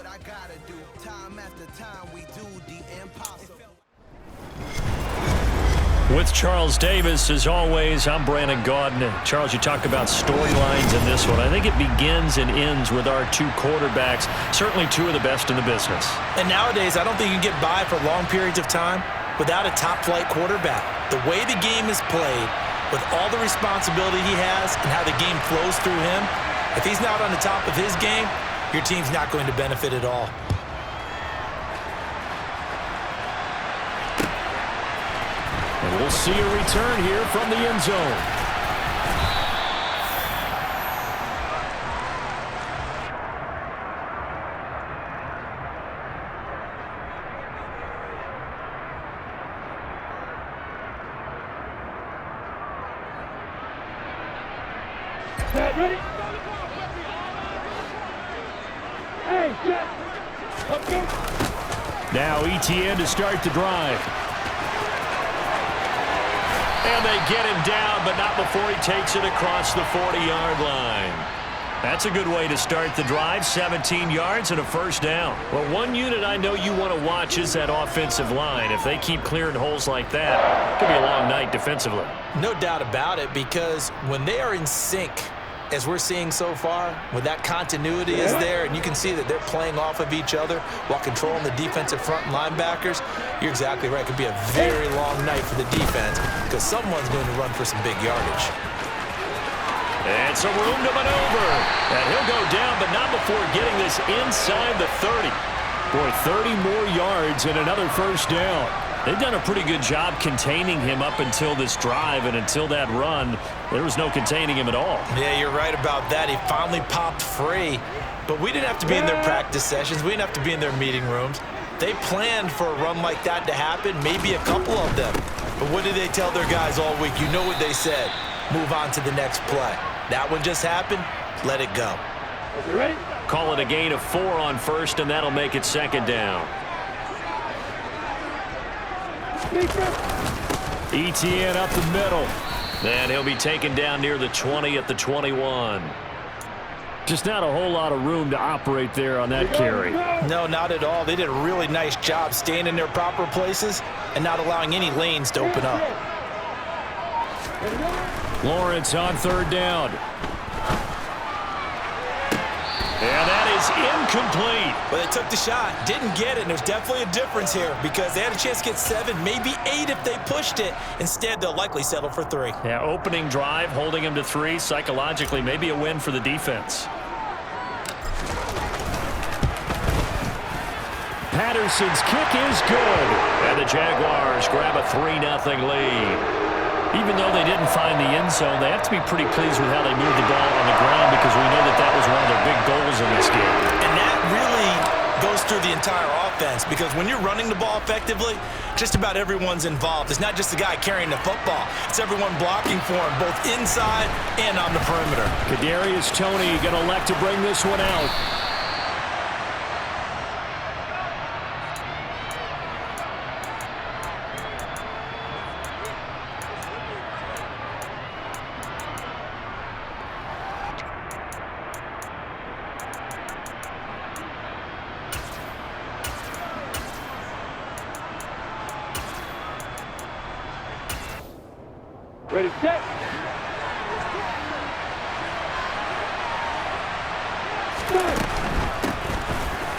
I gotta do. Time after time we do the impossible. With Charles Davis, as always, I'm Brandon Gaudin. Charles, you talk about storylines in this one. I think it begins and ends with our two quarterbacks, certainly two of the best in the business. And nowadays, I don't think you can get by for long periods of time without a top-flight quarterback. The way the game is played, with all the responsibility he has and how the game flows through him, if he's not on the top of his game, your team's not going to benefit at all. And we'll see a return here from the end zone. Ready? Hey, set. Okay. Now ETN to start the drive. And they get him down, but not before he takes it across the 40-yard line. That's a good way to start the drive, 17 yards and a first down. Well, one unit I know you want to watch is that offensive line. If they keep clearing holes like that, it could be a long night defensively. No doubt about it, because when they are in sync, as we're seeing so far, when that continuity is there and you can see that they're playing off of each other while controlling the defensive front linebackers, you're exactly right. It could be a very long night for the defense because someone's going to run for some big yardage. And some room to maneuver. And he'll go down, but not before getting this inside the 30. Boy, 30 more yards and another first down. They've done a pretty good job containing him up until this drive, and until that run, there was no containing him at all. Yeah, you're right about that. He finally popped free, but we didn't have to be in their practice sessions. We didn't have to be in their meeting rooms. They planned for a run like that to happen, maybe a couple of them. But what did they tell their guys all week? You know what they said. Move on to the next play. That one just happened. Let it go. You ready? Call it a gain of 4 on first, and that'll make it second down. ETN up the middle. And he'll be taken down near the 20 at the 21. Just not a whole lot of room to operate there on that carry. No, not at all. They did a really nice job staying in their proper places and not allowing any lanes to open up. Lawrence on third down. And that is incomplete. But they took the shot, didn't get it, and there's definitely a difference here because they had a chance to get 7, maybe 8 if they pushed it. Instead, they'll likely settle for 3. Yeah, opening drive, holding him to 3, psychologically maybe a win for the defense. Patterson's kick is good. And the Jaguars grab a 3-0 lead. Even though they didn't find the end zone, they have to be pretty pleased with how they moved the ball on the ground because we know that that was one of their big goals in this game. And that really goes through the entire offense because when you're running the ball effectively, just about everyone's involved. It's not just the guy carrying the football. It's everyone blocking for him, both inside and on the perimeter. Kadarius Toney going to elect to bring this one out. Ready, set.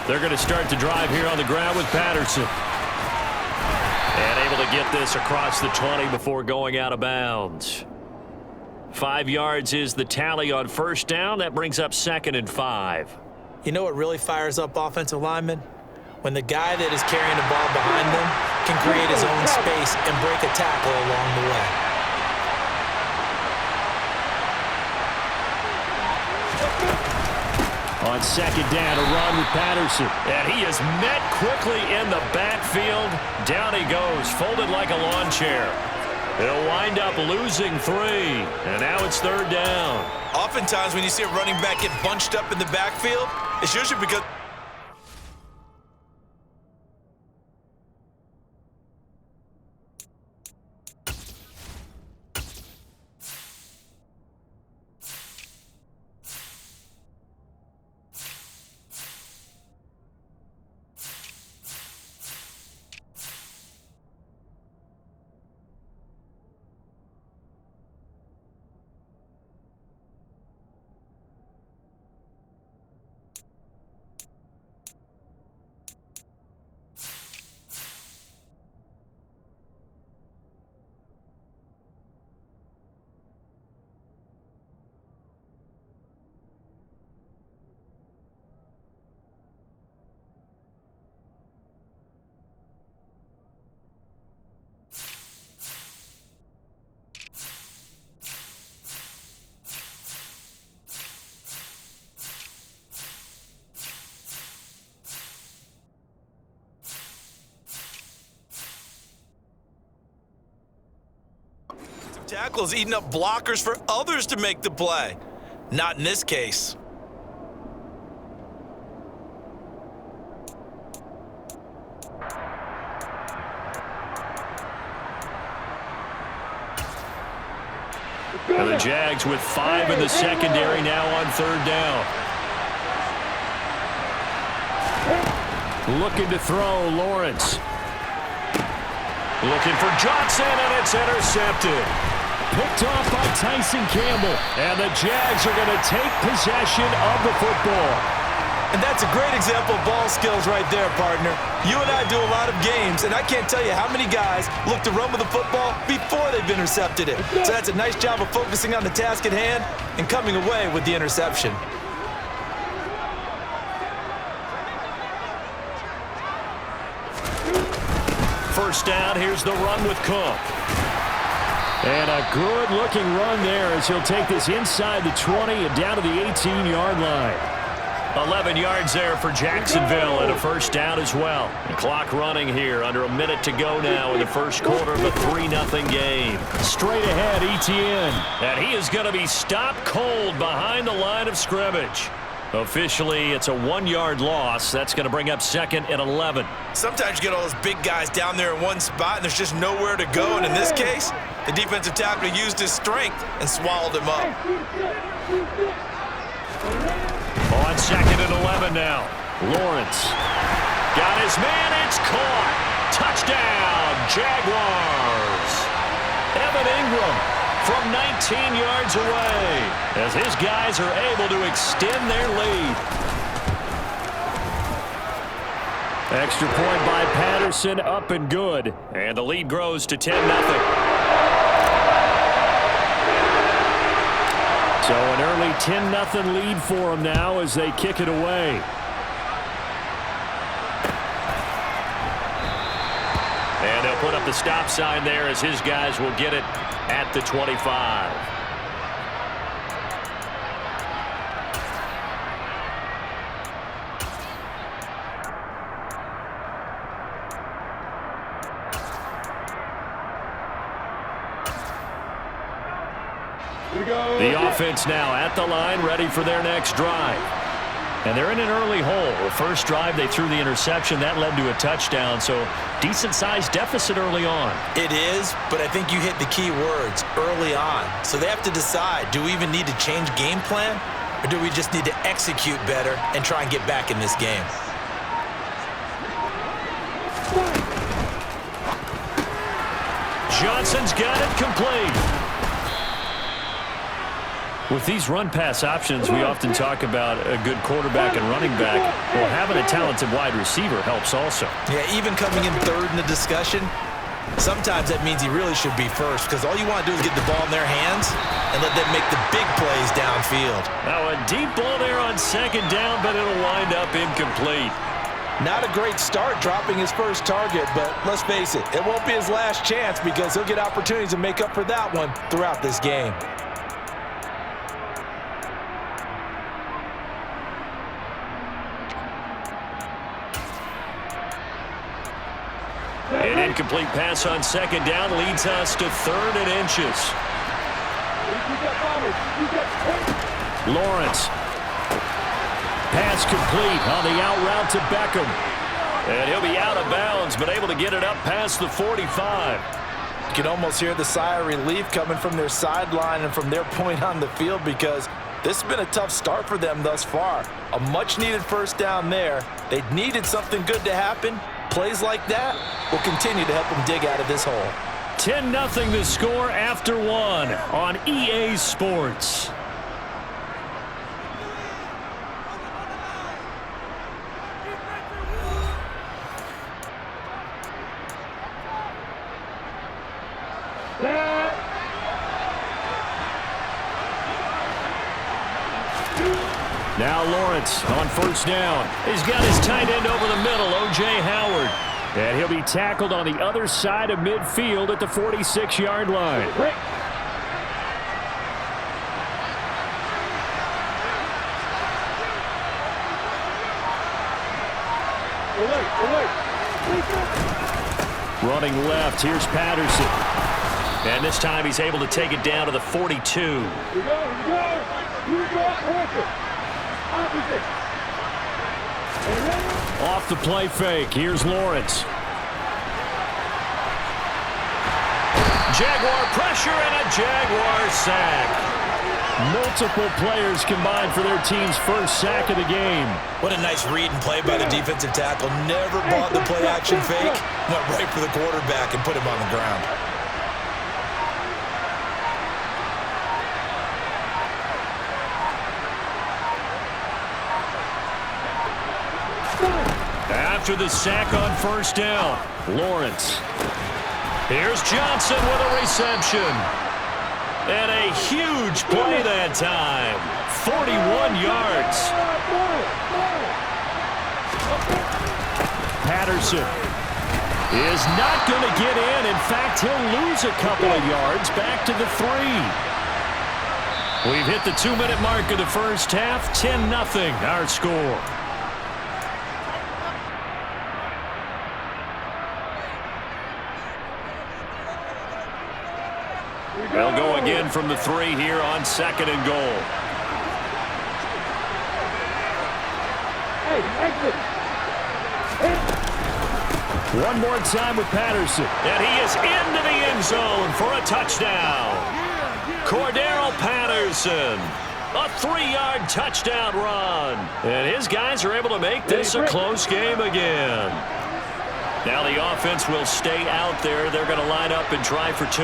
They're going to start the drive here on the ground with Patterson. And able to get this across the 20 before going out of bounds. 5 yards is the tally on first down. That brings up 2nd and 5. You know what really fires up offensive linemen? When the guy that is carrying the ball behind them can create his own space and break a tackle along the way. On second down, a run with Patterson. And he is met quickly in the backfield. Down he goes, folded like a lawn chair. He'll wind up losing 3. And now it's 3rd down. Oftentimes when you see a running back get bunched up in the backfield, it's usually because tackle is eating up blockers for others to make the play. Not in this case. And the Jags with 5 in the secondary now on 3rd down. Looking to throw, Lawrence. Looking for Johnson, and it's intercepted. Picked off by Tyson Campbell. And the Jags are going to take possession of the football. And that's a great example of ball skills right there, partner. You and I do a lot of games, and I can't tell you how many guys look to run with the football before they've intercepted it. So that's a nice job of focusing on the task at hand and coming away with the interception. First down, here's the run with Cook. And a good-looking run there as he'll take this inside the 20 and down to the 18-yard line. 11 yards there for Jacksonville and a first down as well. The clock running here, under a minute to go now in the first quarter of a 3-0 game. Straight ahead, Etienne. And he is going to be stopped cold behind the line of scrimmage. Officially, it's a 1-yard loss. That's going to bring up 2nd and 11. Sometimes you get all those big guys down there in one spot, and there's just nowhere to go. And in this case, the defensive tackle used his strength and swallowed him up. On 2nd and 11 now. Lawrence. Got his man. It's caught. Touchdown, Jaguars. Evan Ingram from 19 yards away as his guys are able to extend their lead. Extra point by Patterson, up and good. And the lead grows to 10-0. So an early 10-0 lead for them now as they kick it away. And they'll put up the stop sign there as his guys will get it at the 25. The offense now at the line, ready for their next drive. And they're in an early hole. The first drive, they threw the interception. That led to a touchdown, so decent-sized deficit early on. It is, but I think you hit the key words, early on. So they have to decide, do we even need to change game plan, or do we just need to execute better and try and get back in this game? Johnson's got it complete. With these run-pass options, we often talk about a good quarterback and running back. Well, having a talented wide receiver helps also. Yeah, even coming in third in the discussion, sometimes that means he really should be first because all you want to do is get the ball in their hands and let them make the big plays downfield. Now a deep ball there on 2nd down, but it'll wind up incomplete. Not a great start dropping his first target, but let's face it, it won't be his last chance because he'll get opportunities to make up for that one throughout this game. An incomplete pass on 2nd down leads us to 3rd and inches. Lawrence. Pass complete on the out route to Beckham. And he'll be out of bounds, but able to get it up past the 45. You can almost hear the sigh of relief coming from their sideline and from their point on the field because this has been a tough start for them thus far. A much-needed first down there. They needed something good to happen. Plays like that will continue to help them dig out of this hole. 10-0 the score after 1 on EA Sports. Now Lawrence on 1st down. He's got his tight end over the middle, O.J. Howard. And he'll be tackled on the other side of midfield at the 46-yard line. Running left, here's Patterson. And this time he's able to take it down to the 42. Here we go. You go pressure. Opposite. Off the play fake. Here's Lawrence. Jaguar pressure and a Jaguar sack. Multiple players combined for their team's first sack of the game. What a nice read and play by the defensive tackle. Never bought the play-action fake. Went right for the quarterback and put him on the ground. After the sack on first down, Lawrence. Here's Johnson with a reception. And a huge play that time. 41 yards. Patterson is not going to get in. In fact, he'll lose a couple of yards back to the 3. We've hit the 2-minute mark of the first half. 10-0 our score. They'll go again from the 3 here on 2nd and goal. One more time with Patterson. And he is into the end zone for a touchdown. Cordero Patterson. A 3-yard touchdown run. And his guys are able to make this a close game again. Now the offense will stay out there. They're going to line up and try for 2.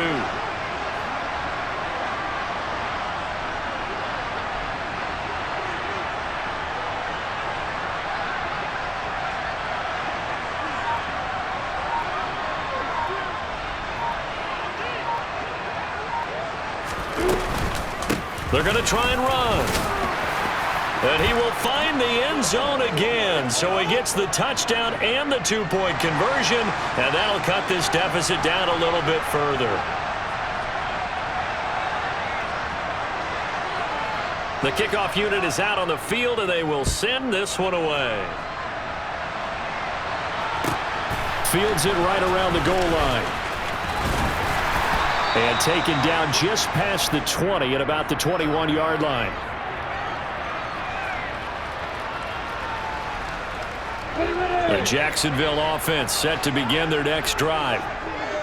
They're going to try and run. And he will find the end zone again. So he gets the touchdown and the 2-point conversion. And that'll cut this deficit down a little bit further. The kickoff unit is out on the field, and they will send this one away. Fields it right around the goal line. And taken down just past the 20 at about the 21-yard line. The Jacksonville offense set to begin their next drive.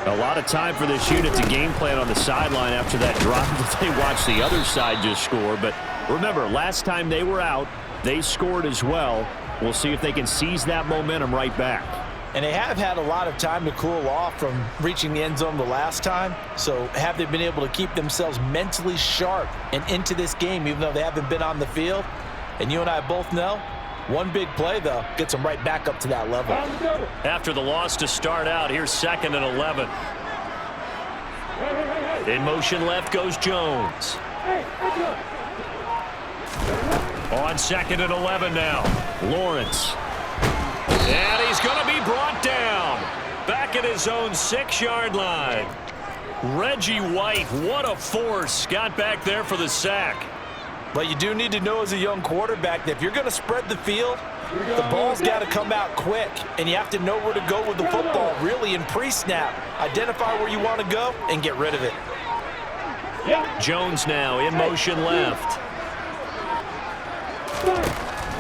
A lot of time for this unit to game plan on the sideline after that drive that they watched the other side just score. But remember, last time they were out, they scored as well. We'll see if they can seize that momentum right back. And they have had a lot of time to cool off from reaching the end zone the last time. So have they been able to keep themselves mentally sharp and into this game, even though they haven't been on the field? And you and I both know, one big play, though, gets them right back up to that level. After the loss to start out, here's 2nd and 11. In motion left goes Jones. On 2nd and 11 now, Lawrence. And he's going to be brought down. Back at his own 6-yard line. Reggie White, what a force. Got back there for the sack. But you do need to know as a young quarterback that if you're going to spread the field, the ball's got to come out quick. And you have to know where to go with the football, really, in pre-snap. Identify where you want to go and get rid of it. Jones now in motion left.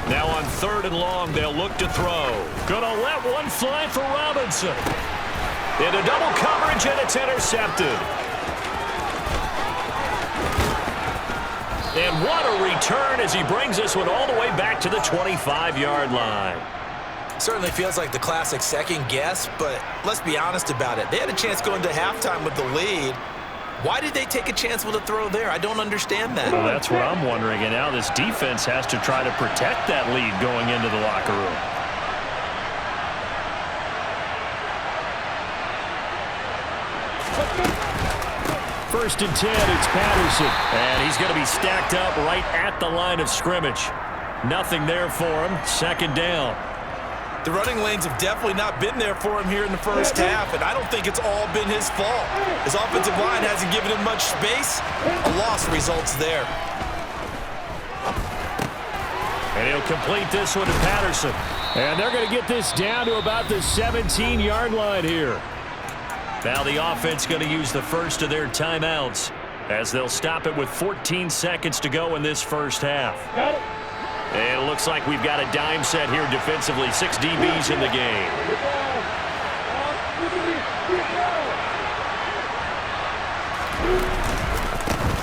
Now on 3rd and long, they'll look to throw. Gonna let one fly for Robinson. Into double coverage, and it's intercepted. And what a return as he brings this one all the way back to the 25-yard line. Certainly feels like the classic second guess, but let's be honest about it. They had a chance going to halftime with the lead. Why did they take a chance with a throw there? I don't understand that. Well, that's what I'm wondering. And now this defense has to try to protect that lead going into the locker room. First and 10, it's Patterson. And he's going to be stacked up right at the line of scrimmage. Nothing there for him. 2nd down. The running lanes have definitely not been there for him here in the first half, and I don't think it's all been his fault. His offensive line hasn't given him much space. A loss results there. And he'll complete this one to Patterson. And they're going to get this down to about the 17-yard line here. Now the offense going to use the first of their timeouts as they'll stop it with 14 seconds to go in this first half. Got it. And it looks like we've got a dime set here defensively. 6 DBs in the game.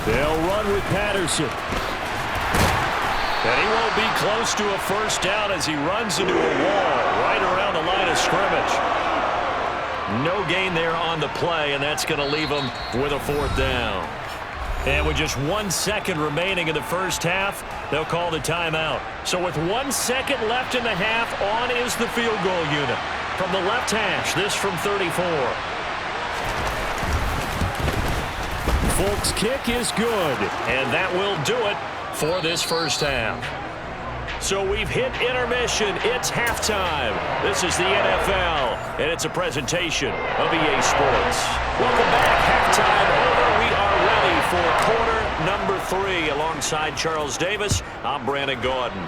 They'll run with Patterson. And he won't be close to a first down as he runs into a wall right around the line of scrimmage. No gain there on the play, and that's going to leave him with a 4th down. And with just 1 second remaining in the first half, they'll call the timeout. So with 1 second left in the half, on is the field goal unit. From the left hash, this from 34. Folk's kick is good, and that will do it for this first half. So we've hit intermission. It's halftime. This is the NFL, and it's a presentation of EA Sports. Welcome back. Halftime over. We are ready for quarter number 3. Alongside Charles Davis, I'm Brandon Gordon.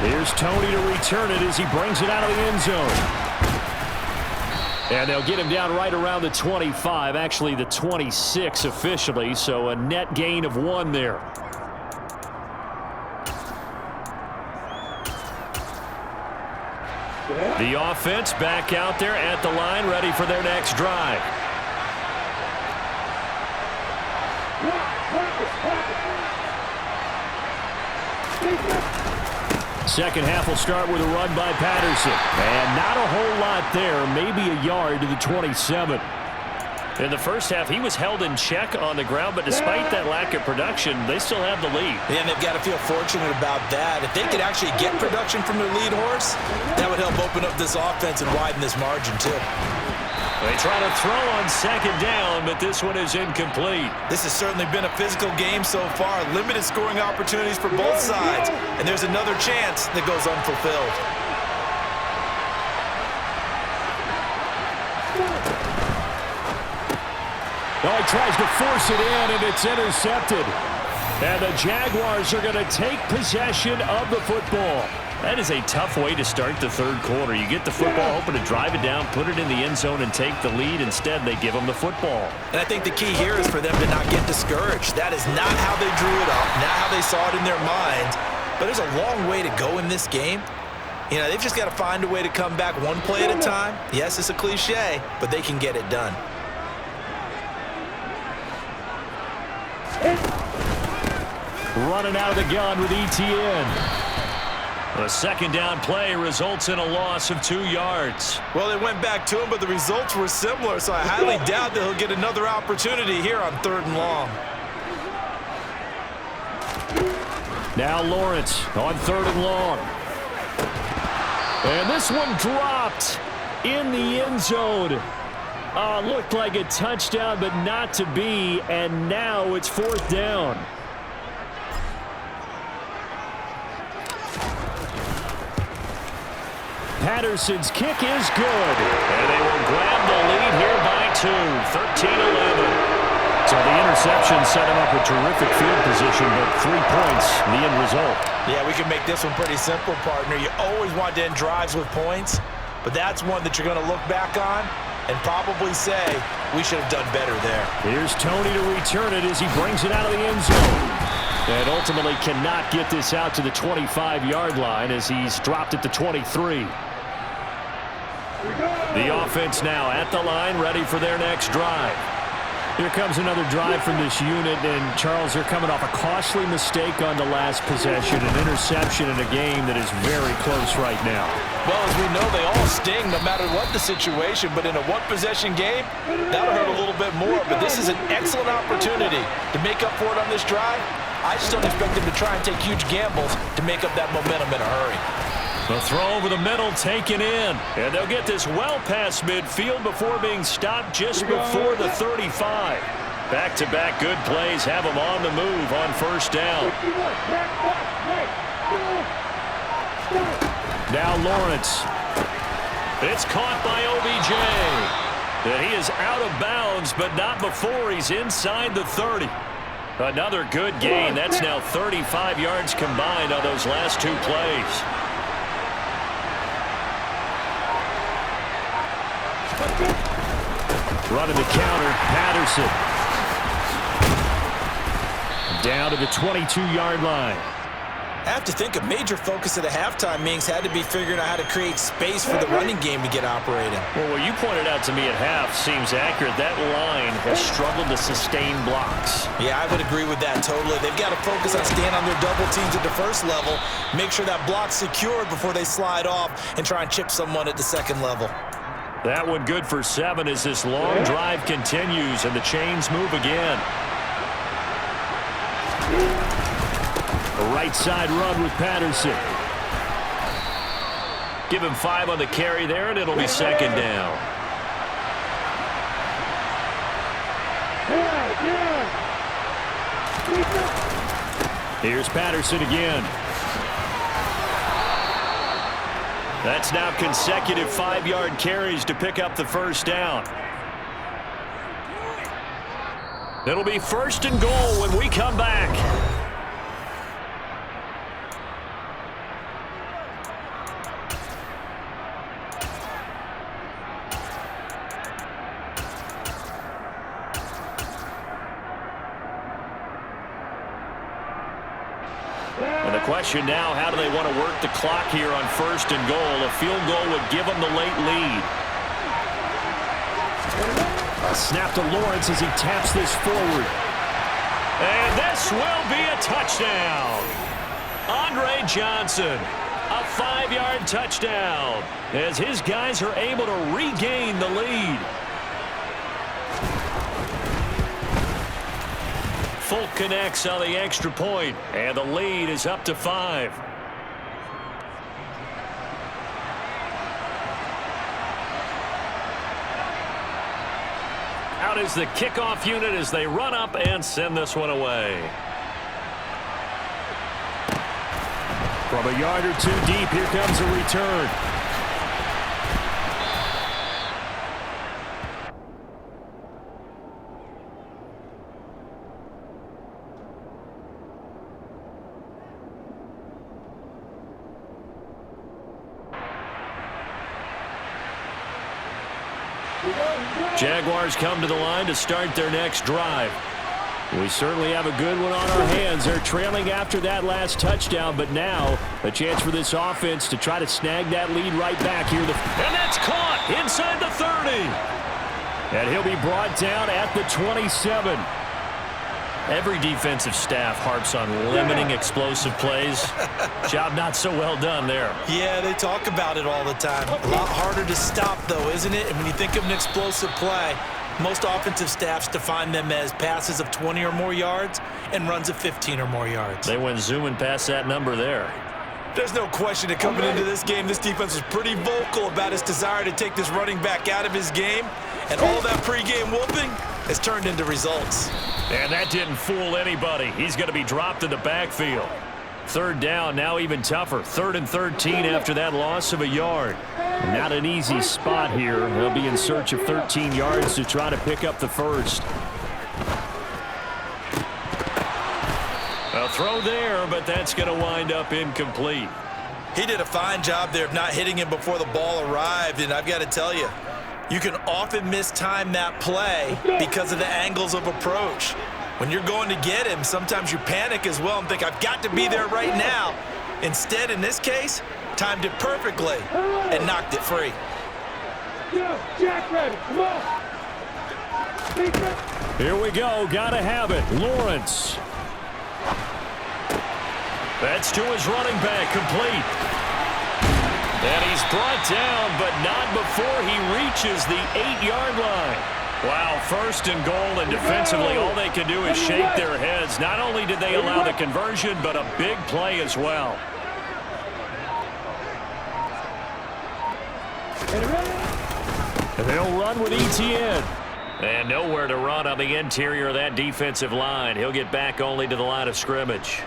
Here's Tony to return it as he brings it out of the end zone. And they'll get him down right around the 25, actually the 26 officially, so a net gain of 1 there. The offense back out there at the line, ready for their next drive. Second half will start with a run by Patterson. And not a whole lot there, maybe a yard to the 27. In the first half, he was held in check on the ground, but despite that lack of production, they still have the lead. Yeah, and they've got to feel fortunate about that. If they could actually get production from their lead horse, that would help open up this offense and widen this margin, too. They try to throw on second down, but this one is incomplete. This has certainly been a physical game so far. Limited scoring opportunities for both sides. And there's another chance that goes unfulfilled. Well, he tries to force it in, and it's intercepted. And the Jaguars are going to take possession of the football. That is a tough way to start the third quarter. You get the football, hoping to drive it down, put it in the end zone, and take the lead. Instead, they give them the football. And I think the key here is for them to not get discouraged. That is not how they drew it up, not how they saw it in their minds. But there's a long way to go in this game. You know, they've just got to find a way to come back one play at a time. Yes, it's a cliche, but they can get it done. Running out of the gun with ETN. The second down play results in a loss of 2 yards. Well, they went back to him, but the results were similar, so I highly doubt that he'll get another opportunity here on 3rd and long. Now Lawrence on 3rd and long. And this one dropped in the end zone. Looked like a touchdown, but not to be, and now it's 4th down. Patterson's kick is good. And they will grab the lead here by 2, 13-11. So the interception set him up a terrific field position, but 3 points, the end result. Yeah, we can make this one pretty simple, partner. You always want to end drives with points, but that's one that you're going to look back on and probably say, we should have done better there. Here's Tony to return it as he brings it out of the end zone. And ultimately cannot get this out to the 25-yard line as he's dropped it to 23. The offense now at the line, ready for their next drive. Here comes another drive from this unit, and Charles, they're coming off a costly mistake on the last possession, an interception in a game that is very close right now. Well, as we know, they all sting no matter what the situation, but in a one-possession game, that'll hurt a little bit more. But this is an excellent opportunity to make up for it on this drive. I just don't expect them to try and take huge gambles to make up that momentum in a hurry. The throw over the middle taken in. And they'll get this well past midfield before being stopped just before the 35. Back-to-back good plays have them on the move on 1st down. Now Lawrence. It's caught by OBJ. And he is out of bounds, but not before he's inside the 30. Another good gain. That's now 35 yards combined on those last 2 plays. Running the counter, Patterson. Down to the 22-yard line. I have to think a major focus of the halftime meetings had to be figuring out how to create space for the running game to get operating. Well, what you pointed out to me at half seems accurate. That line has struggled to sustain blocks. Yeah, I would agree with that totally. They've got to focus on staying on their double teams at the first level, make sure that block's secured before they slide off and try and chip someone at the second level. That one good for 7 as this long drive continues and the chains move again. A right side run with Patterson. Give him 5 on the carry there, and it'll be second down. Here's Patterson again. That's now consecutive 5-yard carries to pick up the first down. It'll be first and goal when we come back. And the question now, how do they want to work the clock here on first and goal? A field goal would give them the late lead. A snap to Lawrence as he taps this forward. And this will be a touchdown. Andre Johnson, a 5-yard touchdown as his guys are able to regain the lead. Folk connects on the extra point, and the lead is up to 5. Out is the kickoff unit as they run up and send this one away. From a yard or 2 deep, here comes a return. Jaguars come to the line to start their next drive. We certainly have a good one on our hands. They're trailing after that last touchdown, but now a chance for this offense to try to snag that lead right back here. And that's caught inside the 30. And he'll be brought down at the 27. Every defensive staff harps on limiting explosive plays. Job not so well done there. Yeah, they talk about it all the time. A lot harder to stop, though, isn't it? And when you think of an explosive play, most offensive staffs define them as passes of 20 or more yards and runs of 15 or more yards. They went zooming past that number there. There's no question that coming into this game, this defense was pretty vocal about its desire to take this running back out of his game. And all that pregame whooping has turned into results. And that didn't fool anybody. He's going to be dropped in the backfield. Third down, now even tougher. 3rd and 13 after that loss of a yard. Not an easy spot here. They'll be in search of 13 yards to try to pick up the first. A throw there, but that's going to wind up incomplete. He did a fine job there of not hitting him before the ball arrived, and I've got to tell you, you can often mistime that play because of the angles of approach. When you're going to get him, sometimes you panic as well and think, I've got to be there right now. Instead, in this case, timed it perfectly and knocked it free. Jack ready, come on. Here we go, gotta have it. Lawrence. That's to his running back, complete. And he's brought down, but not before he reaches the 8-yard line. Wow, first and goal, and defensively all they can do is shake their heads. Not only did they allow the conversion, but a big play as well. And they'll run with ETN. And nowhere to run on the interior of that defensive line. He'll get back only to the line of scrimmage.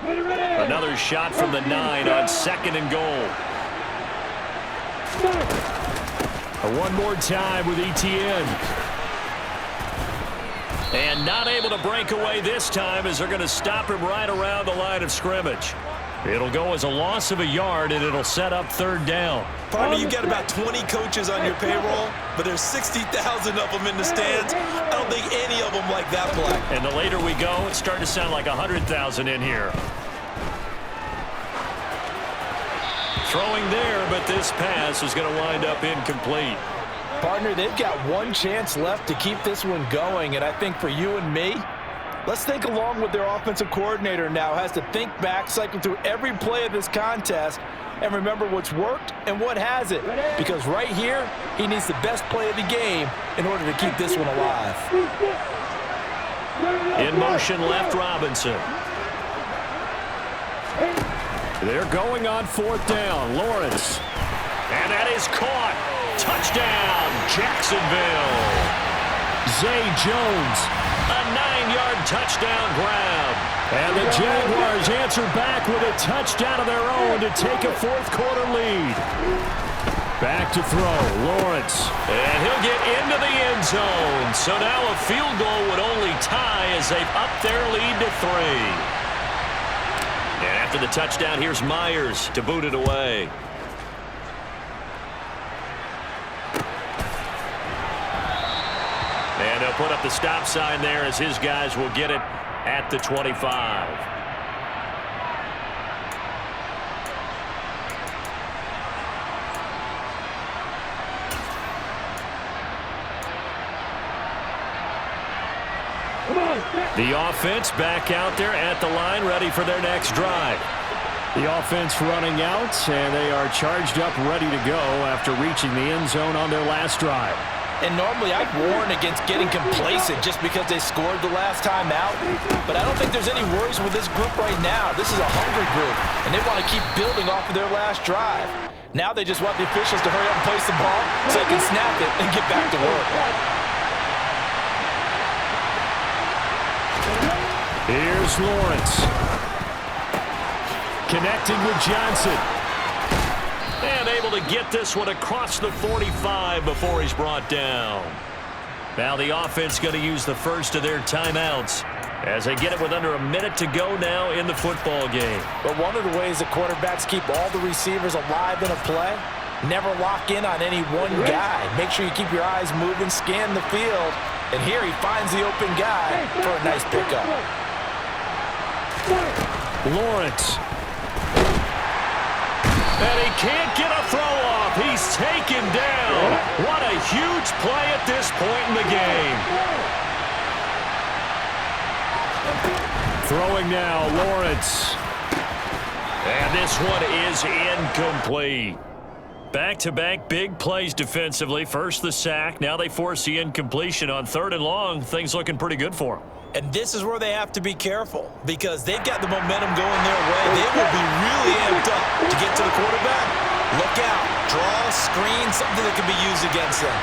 Another shot from the 9 on 2nd and goal. One more time with ETN. And not able to break away this time as they're going to stop him right around the line of scrimmage. It'll go as a loss of a yard, and it'll set up third down. Partner, you got about 20 coaches on your payroll, but there's 60,000 of them in the stands. I don't think any of them like that play. And the later we go, it's starting to sound like 100,000 in here. Throwing there, but this pass is going to wind up incomplete. Partner, they've got one chance left to keep this one going, and I think for you and me, let's think along with their offensive coordinator now. Has to think back, cycle through every play of this contest, and remember what's worked and what hasn't. Because right here, he needs the best play of the game in order to keep this one alive. In motion left, Robinson. They're going on fourth down. Lawrence. And that is caught. Touchdown, Jacksonville. Zay Jones. A 9-yard touchdown grab. And the Jaguars answer back with a touchdown of their own to take a fourth-quarter lead. Back to throw, Lawrence. And he'll get into the end zone. So now a field goal would only tie as they've upped their lead to 3. And after the touchdown, here's Myers to boot it away. And they'll put up the stop sign there as his guys will get it at the 25. The offense back out there at the line, ready for their next drive. The offense running out, and they are charged up, ready to go after reaching the end zone on their last drive. And normally I'd warn against getting complacent just because they scored the last time out. But I don't think there's any worries with this group right now. This is a hungry group, and they want to keep building off of their last drive. Now they just want the officials to hurry up and place the ball so they can snap it and get back to work. Here's Lawrence. Connecting with Johnson. And able to get this one across the 45 before he's brought down. Now the offense going to use the first of their timeouts as they get it with under a minute to go now in the football game. But one of the ways the quarterbacks keep all the receivers alive in a play, never lock in on any one guy. Make sure you keep your eyes moving, scan the field. And here he finds the open guy for a nice pickup. Lawrence. And he can't get a throw off. He's taken down. What a huge play at this point in the game. Throwing now, Lawrence. And this one is incomplete. Back-to-back big plays defensively. First the sack. Now they force the incompletion on 3rd and long. Things looking pretty good for them. And this is where they have to be careful because they've got the momentum going their way. They will be really amped up to get to the quarterback. Look out. Draw, screen, something that can be used against them.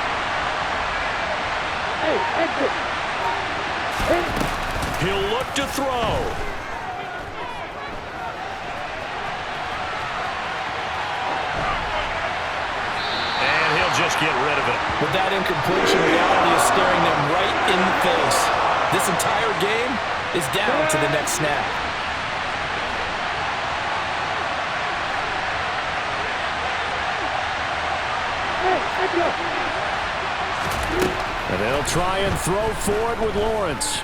He'll look to throw. And he'll just get rid of it. With that incompletion, reality is staring them right in the face. This entire game is down to the next snap. And they'll try and throw for it with Lawrence.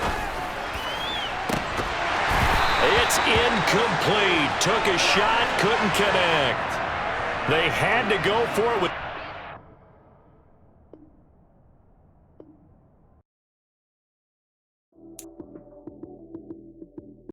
It's incomplete. Took a shot, couldn't connect. They had to go for it with